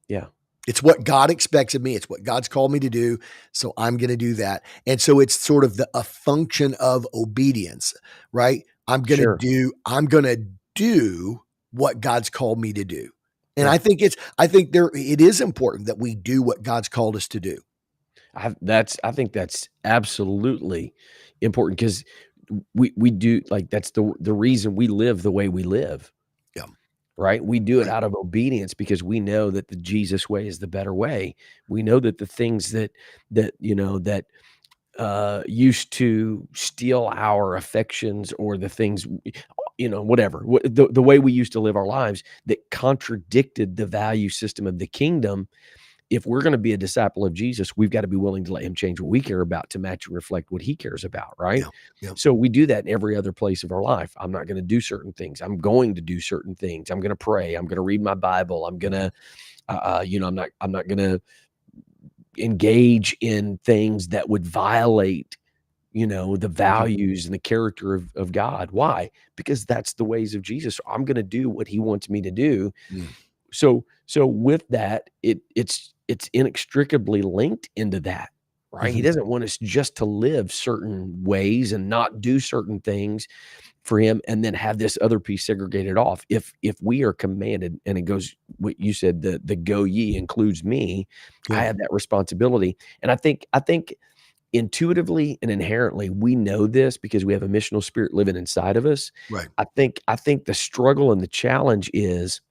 Yeah. It's what God expects of me. It's what God's called me to do. So I'm going to do that. And so it's sort of a function of obedience, right? I'm going Sure. to do what God's called me to do. And Yeah. it is important that we do what God's called us to do. I think that's absolutely important because we do, like, that's the reason we live the way we live. Yeah. Right? We do it Right. out of obedience because we know that the Jesus way is the better way. We know that the things that used to steal our affections, or the things, whatever, the way we used to live our lives that contradicted the value system of the kingdom. If we're gonna be a disciple of Jesus, we've got to be willing to let him change what we care about to match and reflect what he cares about, right? Yeah. Yeah. So we do that in every other place of our life. I'm not gonna do certain things. I'm going to do certain things. I'm gonna pray. I'm gonna read my Bible. I'm gonna, I'm not gonna engage in things that would violate, the values and the character of God. Why? Because that's the ways of Jesus. I'm gonna do what he wants me to do. Mm. So with that, it's inextricably linked into that. right? He Mhm. doesn't want us just to live certain ways and not do certain things for him and then have this other piece segregated off. If we are commanded, and it goes what you said, the go ye includes me, I Yeah. have that responsibility. And I think intuitively and inherently we know this because we have a missional spirit living inside of us. Right. I think the struggle and the challenge is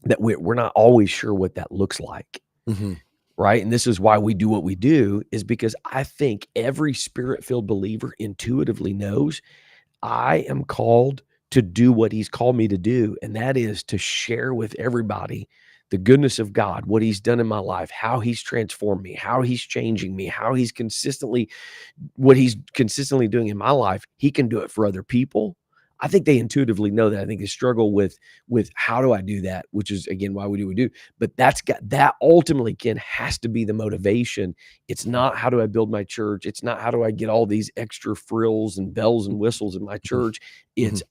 that we're not always sure what that looks like, Mhm. right? And this is why we do what we do, is because I think every spirit-filled believer intuitively knows I am called to do what he's called me to do, and that is to share with everybody the goodness of God, what he's done in my life, how he's transformed me, how he's changing me, how he's consistently what he's consistently doing in my life, he can do it for other people. I think they intuitively know that. I think they struggle with how do I do that, which is again why we do what we do. But that ultimately, Ken, has to be the motivation. It's not how do I build my church. It's not how do I get all these extra frills and bells and whistles in my Mhm. church. Mhm. It's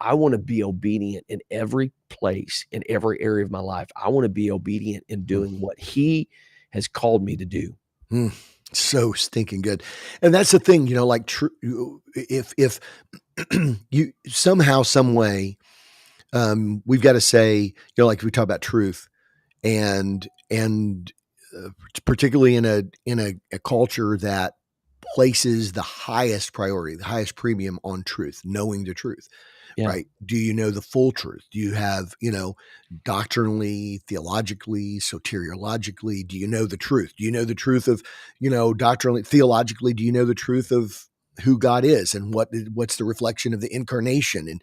I want to be obedient in every place, in every area of my life. I want to be obedient in Mm. doing what he has called me to do. Mm. So stinking good. And that's the thing, like if you somehow, some way, we've got to say, like we talk about truth and particularly in a culture that places the highest priority, the highest premium on truth, knowing the truth, Yeah. right? Do you know the full truth? Do you have, doctrinally, theologically, soteriologically, do you know the truth? Do you know the truth of, doctrinally, theologically, do you know the truth of who God is and what's the reflection of the incarnation?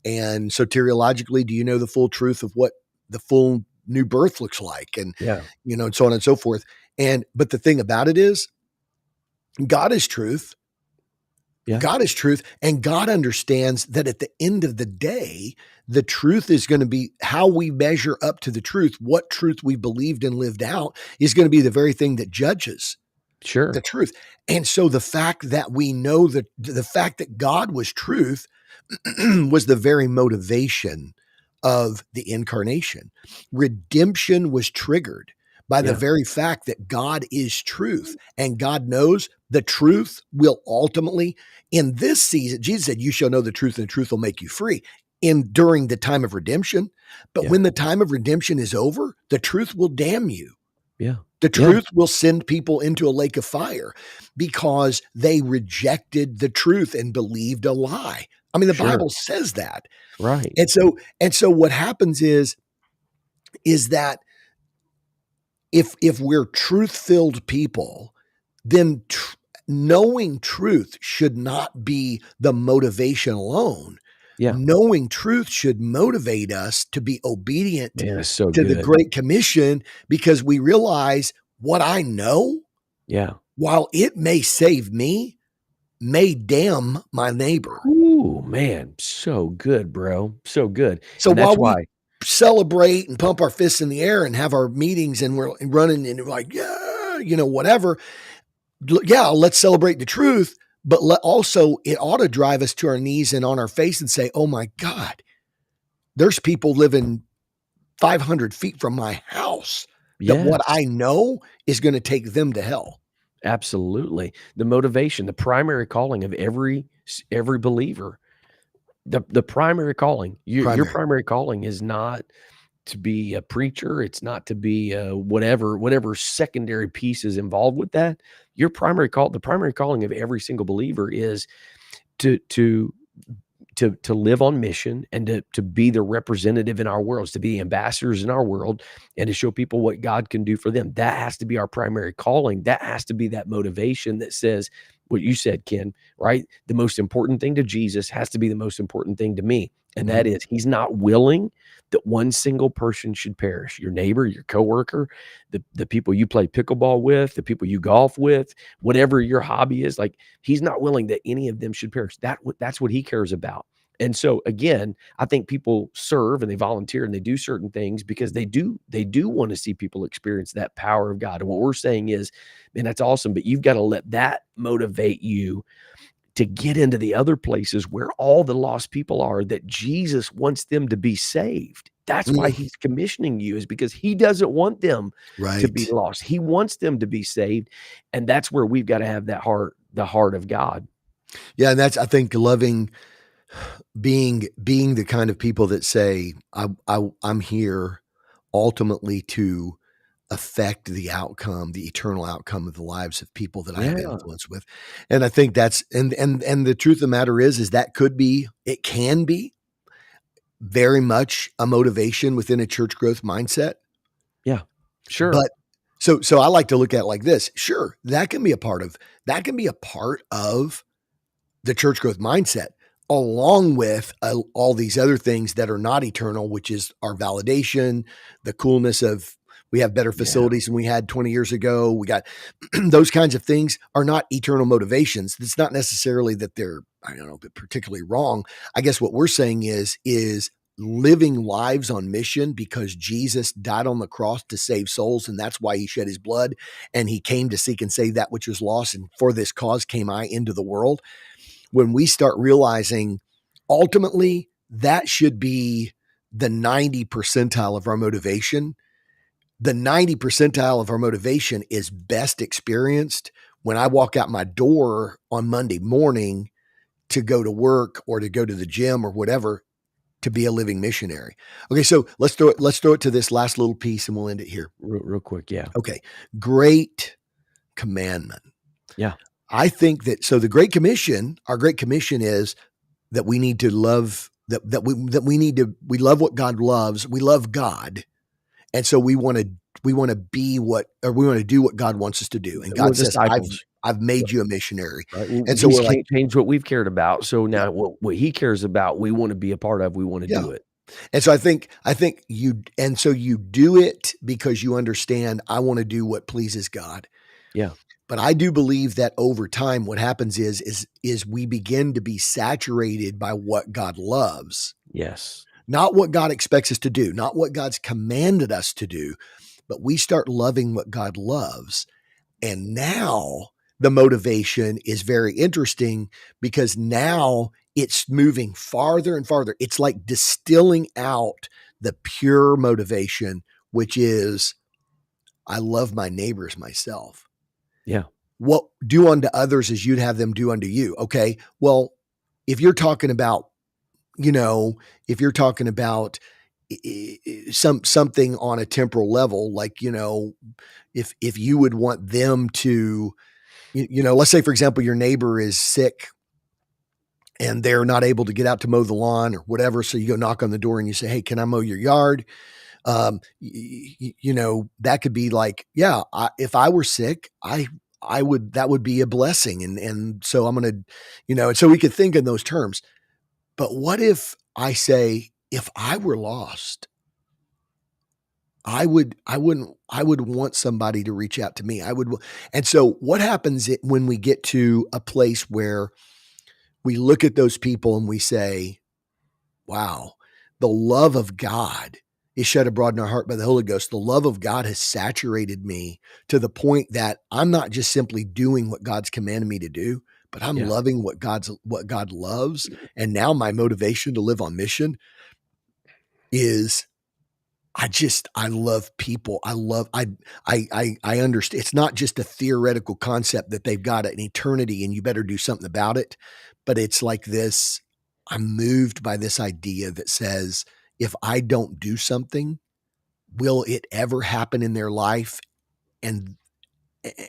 And soteriologically, do you know the full truth of what the full new birth looks like? And, Yeah. and so on and so forth. But the thing about it is, God is truth. Yeah. God is truth. And God understands that at the end of the day, the truth is going to be how we measure up to the truth. What truth we believed and lived out is going to be the very thing that judges the Sure. truth. And so the fact that we know that the fact that God was truth was the very motivation of the incarnation. Redemption was triggered by the Yeah. very fact that God is truth and God knows the truth will ultimately, in this season, Jesus said, you shall know the truth and the truth will make you free in during the time of redemption. But Yeah. when the time of redemption is over, the truth will damn you. Yeah. The Yeah. truth will send people into a lake of fire because they rejected the truth and believed a lie. I mean, the Sure. Bible says that. Right. And so what happens is that if we're truth-filled people, then knowing truth should not be the motivation alone. Yeah. Knowing truth should motivate us to be obedient Man, that's so to the good. Great Commission because we realize what I know, Yeah. while it may save me, may damn my neighbor. Ooh, man, so good, bro. So good. So And that's while we why celebrate and pump our fists in the air and have our meetings and we're running and we're like, yeah, whatever. Yeah, let's celebrate the truth. But also, it ought to drive us to our knees and on our face and say, oh my God, there's people living 500 feet from my house that what yes, I know is going to take them to hell. absolutely. The motivation, the primary calling of every believer, the primary calling, your Primary. primary calling is not to be a preacher. It's not to be whatever secondary piece is involved with that. The primary calling of every single believer is to to to live on mission and to be the representative in our worlds, to be ambassadors in our world, and to show people what God can do for them. That has to be our primary calling. That has to be that motivation that says what you said, Ken, right? The most important thing to Jesus has to be the most important thing to me. And that Mhm. is he's not willing that one single person should perish. Your neighbor, your coworker, the people you play pickleball with, the people you golf with, whatever your hobby is, like he's not willing that any of them should perish. That's what he cares about. And so again, I think people serve and they volunteer and they do certain things because they do want to see people experience that power of God. And what we're saying is, man, that's awesome, but you've got to let that motivate you to get into the other places where all the lost people are that Jesus wants them to be saved. That's why Mm, he's commissioning you, is because he doesn't want them to be right. lost. He wants them to be saved, and that's where we've gotta have that heart, the heart of God. Yeah, and that's I think loving being the kind of people that say, I'm here ultimately to affect the outcome, the eternal outcome of the lives of people that I have Yeah, influence with. And I think that's and the truth of the matter is that could be it can be very much a motivation within a church growth mindset. yeah, sure. But so I like to look at it like this. Sure, that can be a part of the church growth mindset, along with all these other things that are not eternal, which is our validation, the coolness of we have better Yeah, facilities than we had 20 years ago. We got those kinds of things are not eternal motivations. It's not necessarily that they're, I don't know, particularly wrong. I guess what we're saying is living lives on mission because Jesus died on the cross to save souls, and that's why he shed his blood, and he came to seek and save that which was lost, and for this cause came I into the world. When we start realizing ultimately that should be the 90 percentile of our motivation, the 90 percentile of our motivation is best experienced when I walk out my door on Monday morning to go to work or to go to the gym or whatever to be a living missionary. Okay, so let's throw it to this last little piece and we'll end it here. real quick, yeah. Okay. Great commandment. Yeah, I think that so the great commission, our great commission is that we need to love that we need to we love what God loves. We love God. And so we want to be what or we want to do what God wants us to do. And we're God says, disciples, I've made you a missionary. right? And so We we're like, can't change what we've cared about, so yeah, now what he cares about, we wanna be a part of, we wanna yeah. do it. And so I think you and so you do it because you understand I want to do what pleases God. Yeah, But I do believe that over time, what happens is we begin to be saturated by what God loves, yes, not what God expects us to do, not what God's commanded us to do, but we start loving what God loves. And now the motivation is very interesting because now it's moving farther and farther. It's like distilling out the pure motivation, which is I love my neighbors myself. yeah, What do unto others as you'd have them do unto you. Okay. Well, if you're talking about, you know, if you're talking about something on a temporal level, like, if you would want them to, let's say, for example, your neighbor is sick and they're not able to get out to mow the lawn or whatever. So you go knock on the door and you say, hey, can I mow your yard? That could be like, yeah, if I were sick, I would, that would be a blessing. And so I'm going to, and so we could think in those terms. But what if I say, if I were lost, I would want somebody to reach out to me. And so what happens when we get to a place where we look at those people and we say, wow, the love of God is shed abroad in our heart by the Holy Ghost. The love of God has saturated me to the point that I'm not just simply doing what God's commanded me to do, but I'm yeah, loving what God loves. And now my motivation to live on mission is I love people. I understand. It's not just a theoretical concept that they've got an eternity and you better do something about it. But it's like this, I'm moved by this idea that says, if I don't do something, will it ever happen in their life? And,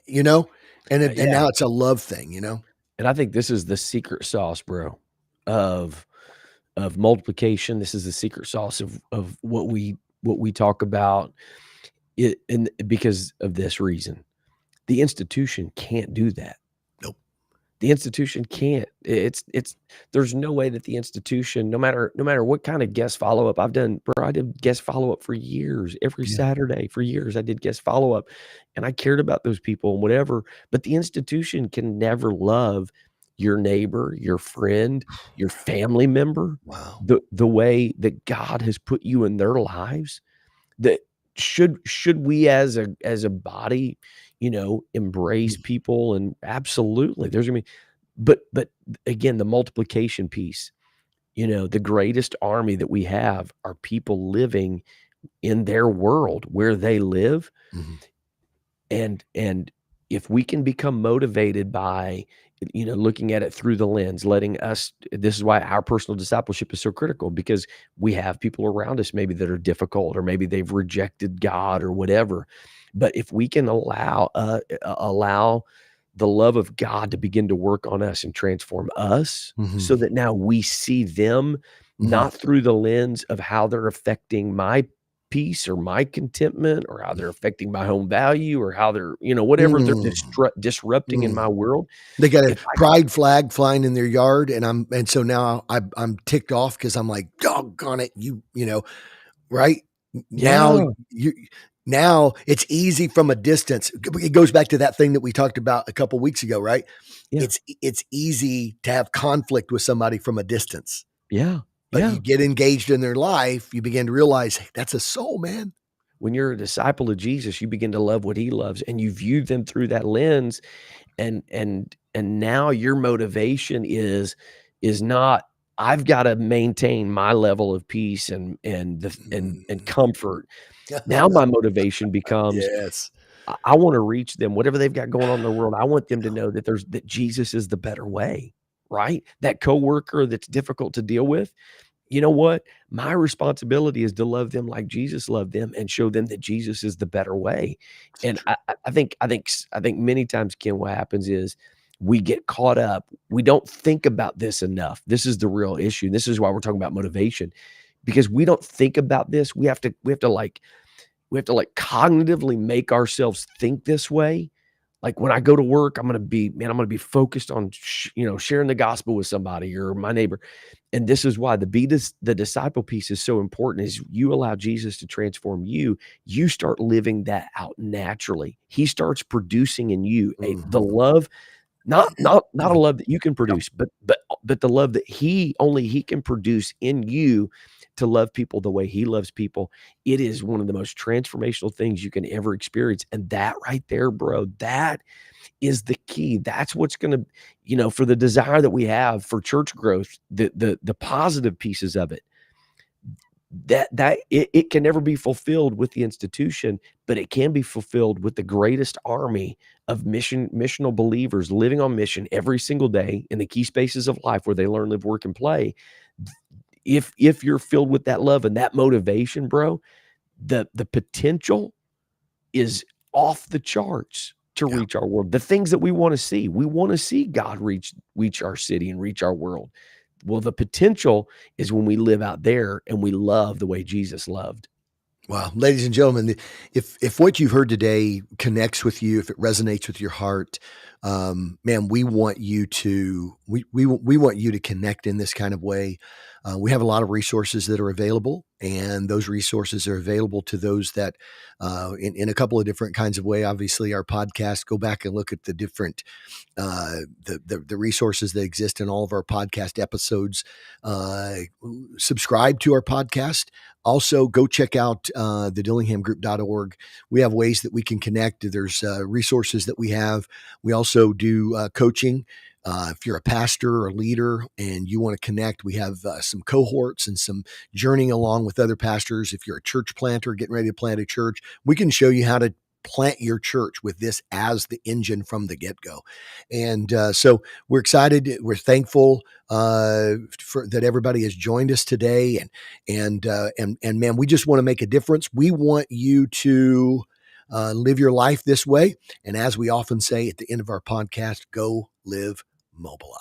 you know, and yeah, now it's a love thing. and I think this is the secret sauce, bro, of multiplication. This is the secret sauce of what we talk about it, and because of this reason. The institution can't do that. Nope. The institution can't. It's there's no way that the institution, no matter what kind of guest follow-up I've done, bro, I did guest follow-up for years. Every Yeah. Saturday for years, I did guest follow-up, and I cared about those people and whatever, but the institution can never love your neighbor, your friend, your family member, Wow. the way that God has put you in their lives. That should we as a body, embrace Mm. people, and absolutely, there's gonna be, but again, the multiplication piece, You know, the greatest army that we have are people living in their world where they live, Mhm. and if we can become motivated by, you know, looking at it through the lens, letting us this is why our personal discipleship is so critical because we have people around us maybe that are difficult or maybe they've rejected God or whatever. But if we can allow the love of God to begin to work on us and transform us Mhm. so that now we see them Mhm. not through the lens of how they're affecting my peace or my contentment or how they're affecting my home value or how they're, you know, whatever they're Mm. disrupting in Mm. my world. They got a If I pride flag flying in their yard, and so now I'm ticked off because I'm like, doggone it, you know, right? Now Yeah, you now it's easy from a distance. It goes back to that thing that we talked about a couple weeks ago, right? yeah, It's easy to have conflict with somebody from a distance, yeah, but you yeah. get engaged in their life, you begin to realize, "Hey, that's a soul, man." When you're a disciple of Jesus, you begin to love what he loves and you view them through that lens and now your motivation is not I've got to maintain my level of peace and Mm. comfort. Now my motivation becomes Yes. I wanna reach them, whatever they've got going on in their world, I want them to know that Jesus is the better way, right? That coworker that's difficult to deal with, you know what? My responsibility is to love them like Jesus loved them and show them that Jesus is the better way. It's And true. I think many times, Ken, what happens is we get caught up. We don't think about this enough. This is the real issue. This is why we're talking about motivation because we don't think about this. We have to cognitively make ourselves think this way. Like when I go to work, I'm gonna be focused on sharing the gospel with somebody or my neighbor. And this is why the disciple piece is so important is you allow Jesus to transform you, you start living that out naturally. He starts producing in you the Mhm. love, not a love that you can Yeah. produce, but the love that only he can produce in you to love people the way he loves people. It is one of the most transformational things you can ever experience. And that right there, bro, that is the key. That's what's gonna, for the desire that we have for church growth, the positive pieces of it, it can never be fulfilled with the institution, but it can be fulfilled with the greatest army of missional believers living on mission every single day in the key spaces of life where they learn, live, work, and play. If you're filled with that love and that motivation, bro, the potential is off the charts to Yeah. reach our world. The things that we wanna see. We wanna see God reach our city and reach our world. Well, the potential is when we live out there and we love the way Jesus loved. Wow, ladies and gentlemen, if what you've heard today connects with you, if it resonates with your heart, man, we want you to connect in this kind of way. We have a lot of resources that are available, and those resources are available to those that, in a couple of different kinds of way. Obviously, our podcast. Go back and look at the different the resources that exist in all of our podcast episodes. Uh, Subscribe to our podcast. Also, go check out the dillinghamgroup.org. We have ways that we can connect. There's resources that we have. We also do coaching. If you're a pastor or a leader and you want to connect, we have some cohorts and some journeying along with other pastors. If you're a church planter getting ready to plant a church, we can show you how to plant your church with this as the engine from the get-go. And so we're excited. We're thankful for that everybody has joined us today. And man, we just want to make a difference. We want you to live your life this way. And as we often say at the end of our podcast, go live mobilized.